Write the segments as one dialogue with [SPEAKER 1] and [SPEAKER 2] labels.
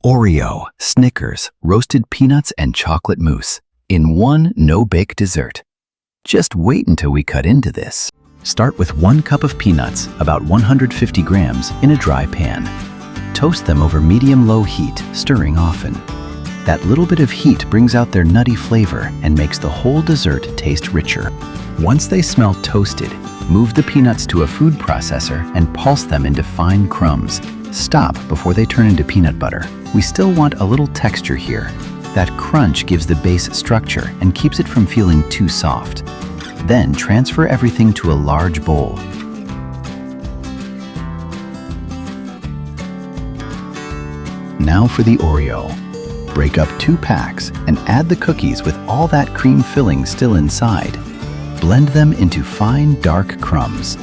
[SPEAKER 1] Oreo, Snickers, roasted peanuts, and chocolate mousse in one no-bake dessert. Just wait until we cut into this. Start with 1 cup of peanuts, about 150 grams, in a dry pan. Toast them over medium-low heat, stirring often. That little bit of heat brings out their nutty flavor and makes the whole dessert taste richer. Once they smell toasted, move the peanuts to a food processor and pulse them into fine crumbs. Stop before they turn into peanut butter. We still want a little texture here. That crunch gives the base structure and keeps it from feeling too soft. Then transfer everything to a large bowl. Now for the Oreo. Break up 2 packs and add the cookies with all that cream filling still inside. Blend them into fine, dark crumbs.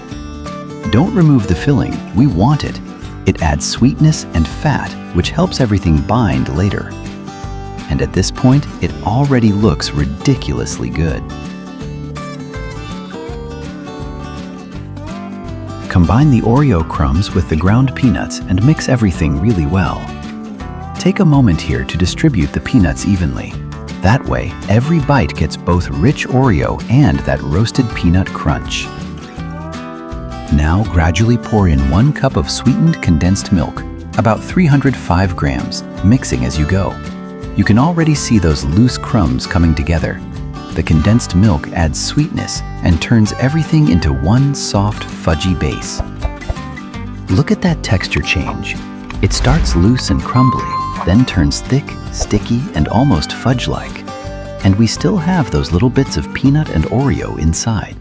[SPEAKER 1] Don't remove the filling, we want it. It adds sweetness and fat, which helps everything bind later. And at this point, it already looks ridiculously good. Combine the Oreo crumbs with the ground peanuts and mix everything really well. Take a moment here to distribute the peanuts evenly. That way, every bite gets both rich Oreo and that roasted peanut crunch. Now gradually pour in 1 cup of sweetened condensed milk, about 305 grams, mixing as you go. You can already see those loose crumbs coming together. The condensed milk adds sweetness and turns everything into one soft, fudgy base. Look at that texture change. It starts loose and crumbly, then turns thick, sticky, and almost fudge-like. And we still have those little bits of peanut and Oreo inside.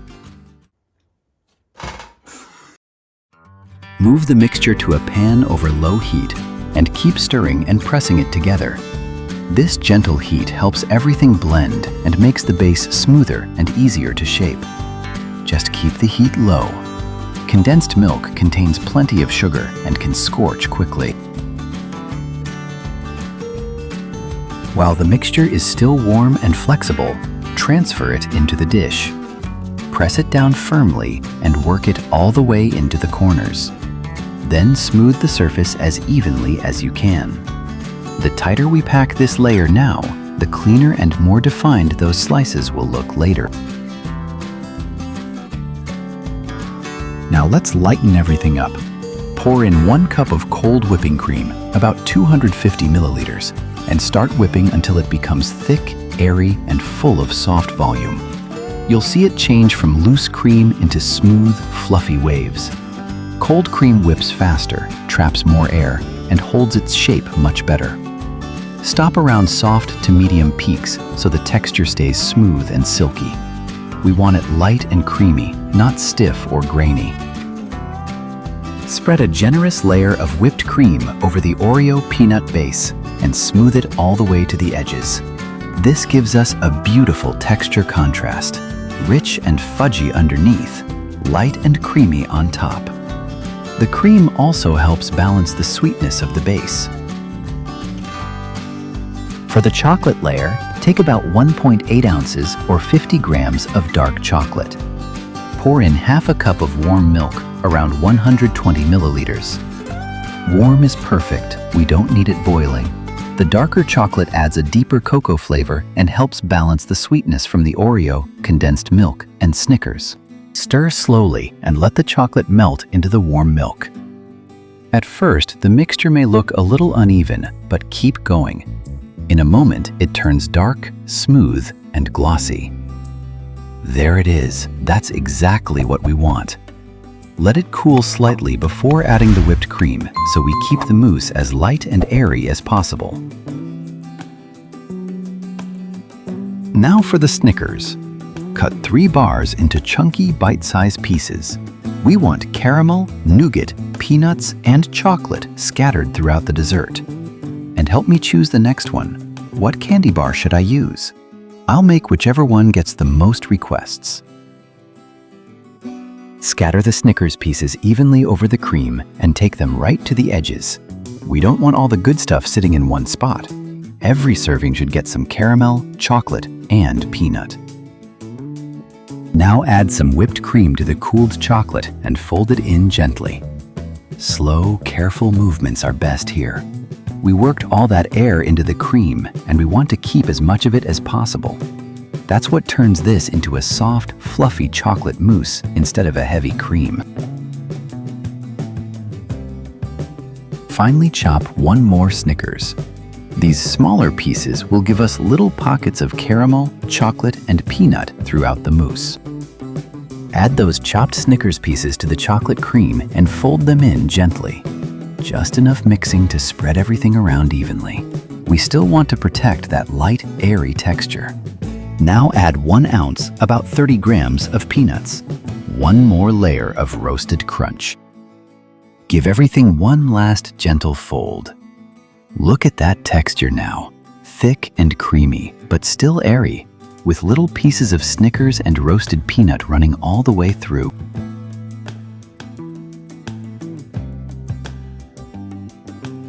[SPEAKER 1] Move the mixture to a pan over low heat and keep stirring and pressing it together. This gentle heat helps everything blend and makes the base smoother and easier to shape. Just keep the heat low. Condensed milk contains plenty of sugar and can scorch quickly. While the mixture is still warm and flexible, transfer it into the dish. Press it down firmly and work it all the way into the corners. Then smooth the surface as evenly as you can. The tighter we pack this layer now, the cleaner and more defined those slices will look later. Now let's lighten everything up. Pour in 1 cup of cold whipping cream, about 250 milliliters, and start whipping until it becomes thick, airy, and full of soft volume. You'll see it change from loose cream into smooth, fluffy waves. Cold cream whips faster, traps more air, and holds its shape much better. Stop around soft to medium peaks so the texture stays smooth and silky. We want it light and creamy, not stiff or grainy. Spread a generous layer of whipped cream over the Oreo peanut base and smooth it all the way to the edges. This gives us a beautiful texture contrast, rich and fudgy underneath, light and creamy on top. The cream also helps balance the sweetness of the base. For the chocolate layer, take about 1.8 ounces or 50 grams of dark chocolate. Pour in half a cup of warm milk, around 120 milliliters. Warm is perfect, we don't need it boiling. The darker chocolate adds a deeper cocoa flavor and helps balance the sweetness from the Oreo, condensed milk, and Snickers. Stir slowly and let the chocolate melt into the warm milk. At first, the mixture may look a little uneven, but keep going. In a moment, it turns dark, smooth, and glossy. There it is. That's exactly what we want. Let it cool slightly before adding the whipped cream, so we keep the mousse as light and airy as possible. Now for the Snickers. Cut 3 bars into chunky, bite-sized pieces. We want caramel, nougat, peanuts, and chocolate scattered throughout the dessert. And help me choose the next one. What candy bar should I use? I'll make whichever one gets the most requests. Scatter the Snickers pieces evenly over the cream and take them right to the edges. We don't want all the good stuff sitting in one spot. Every serving should get some caramel, chocolate, and peanut. Now add some whipped cream to the cooled chocolate and fold it in gently. Slow, careful movements are best here. We worked all that air into the cream, and we want to keep as much of it as possible. That's what turns this into a soft, fluffy chocolate mousse instead of a heavy cream. Finally, chop one more Snickers. These smaller pieces will give us little pockets of caramel, chocolate, and peanut throughout the mousse. Add those chopped Snickers pieces to the chocolate cream and fold them in gently. Just enough mixing to spread everything around evenly. We still want to protect that light, airy texture. Now add 1 ounce, about 30 grams of peanuts. One more layer of roasted crunch. Give everything one last gentle fold. Look at that texture now. Thick and creamy, but still airy, with little pieces of Snickers and roasted peanut running all the way through.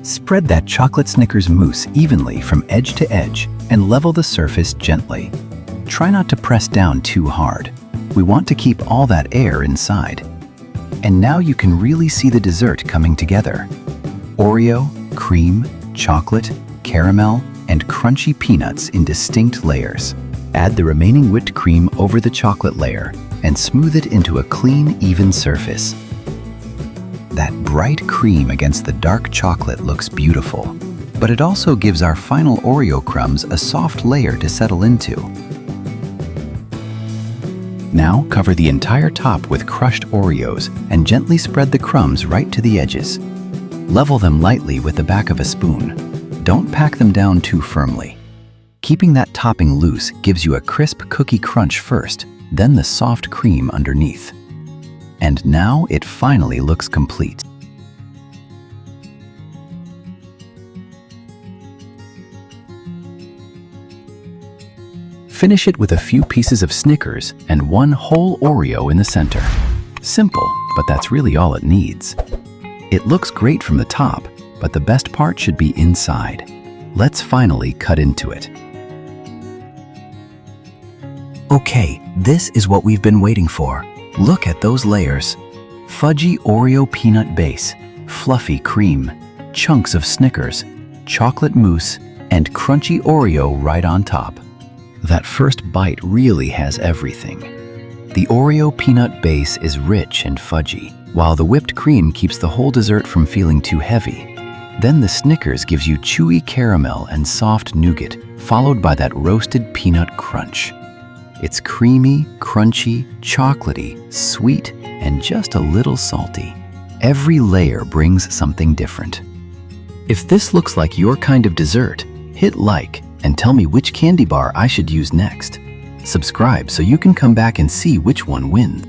[SPEAKER 1] Spread that chocolate Snickers mousse evenly from edge to edge and level the surface gently. Try not to press down too hard. We want to keep all that air inside. And now you can really see the dessert coming together. Oreo, cream, chocolate, caramel, and crunchy peanuts in distinct layers. Add the remaining whipped cream over the chocolate layer and smooth it into a clean, even surface. That bright cream against the dark chocolate looks beautiful, but it also gives our final Oreo crumbs a soft layer to settle into. Now cover the entire top with crushed Oreos and gently spread the crumbs right to the edges. Level them lightly with the back of a spoon. Don't pack them down too firmly. Keeping that topping loose gives you a crisp cookie crunch first, then the soft cream underneath. And now it finally looks complete. Finish it with a few pieces of Snickers and 1 whole Oreo in the center. Simple, but that's really all it needs. It looks great from the top, but the best part should be inside. Let's finally cut into it. Okay, this is what we've been waiting for. Look at those layers. Fudgy Oreo peanut base, fluffy cream, chunks of Snickers, chocolate mousse, and crunchy Oreo right on top. That first bite really has everything. The Oreo peanut base is rich and fudgy, while the whipped cream keeps the whole dessert from feeling too heavy. Then the Snickers gives you chewy caramel and soft nougat, followed by that roasted peanut crunch. It's creamy, crunchy, chocolatey, sweet, and just a little salty. Every layer brings something different. If this looks like your kind of dessert, hit like and tell me which candy bar I should use next. Subscribe so you can come back and see which one wins.